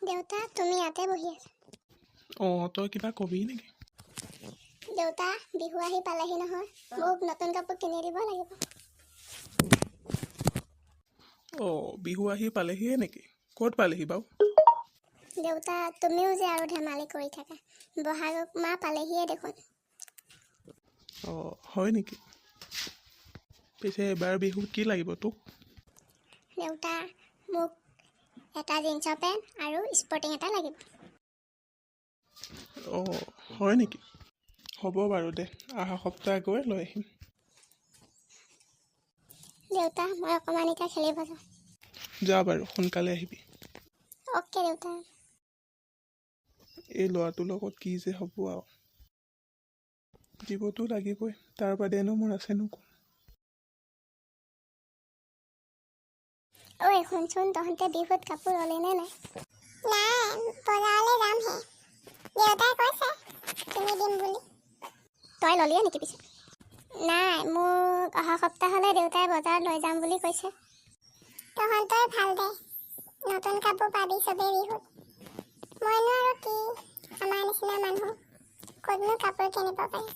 দেউতা তুমি ইয়াতে বহি আছা। তই কিবা কবি নেকি? দেউতা বিহু আহি পালেহি নহয়, মোক নতুন কাপোৰ কিনি দিব লাগিব। বিহু আহি পালেহিয়ে নেকি? ক'ত পালেহি বাৰু? দেউতা তুমিও যে আৰু ধেমালি কৰি থাকা, বহাগ মাহ পালেহিয়ে দেখোন। হয় নেকি? পিছে এবাৰ বিহুত কি লাগিব তোক? দেউতা মোক এটা জিন্সৰ পেণ্ট আৰু স্পৰ্টিং এটা লাগিব। হয় নেকি? হ'ব বাৰু দে, অহা সপ্তাহ গৈ লৈ আহিম। দেউতা মই অকণমান এতিয়া খেলিব যাওঁ। যা বাৰু, সোনকালে আহিবি। অ'কে দেউতা। এই ল'ৰাটোৰ লগত কি যে হ'ব আৰু। দিবতো লাগিবই, তাৰ বাদেনো মোৰ আছেনো কোন? ঐ শুনচোন, তহঁতে বিহুত কাপোৰ ল'লি নে নাই? নাই, বজাৰলৈ যামহে। দেউতাই কৈছে কিনি দিম বুলি। তই ল'লিয়ে নেকি পিছে? নাই, মোক অহা সপ্তাহলৈ দেউতাই বজাৰত লৈ যাম বুলি কৈছে। তহঁতই ভাল দে, নতুন কাপোৰ পাবি চবেই বিহুত। মইনো আৰু কি, আমাৰ নিচিনা মানুহ ক'তনো কাপোৰ কিনিব পাৰি।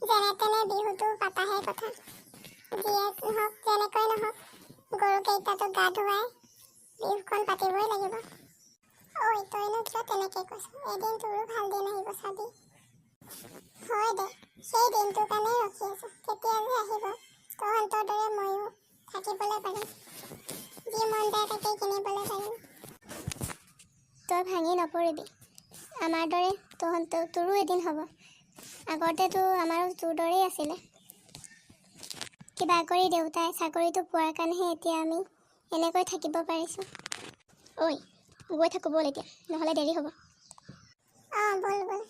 যেনে তেনে বিহুটো পাতাহে কথা। যিয়ে নহওক যেনেকৈ নহওক গৰুকেইটাতো গা ধুৱাই বিহুখন পাতিবই লাগিব। ঐ তইনো কিয় তেনেকৈ কৈছ? এদিন তোৰো ভাল দিন আহিব চাবি। হয় দে, সেই দিনটোৰ কাৰণেই ৰখি আছো। কেতিয়া যে আহিব, তহঁতৰ দৰে ময়ো থাকিবলৈ পাৰিম, যি মন যায় তাকেই কিনিবলৈ পাৰিম। তই ভাঙি নপৰিবি, আমাৰ দৰে তোৰো এদিন হ'ব। আগতেতো আমাৰো তোৰ দৰেই আছিলে। কিবা কৰি দেউতাই চাকৰিটো পোৱাৰ কাৰণেহে এতিয়া আমি এনেকৈ থাকিব পাৰিছোঁ। ঐ গৈ থাকোঁ ব'ল এতিয়া, নহ'লে দেৰি হ'ব। ব'ল ব'ল।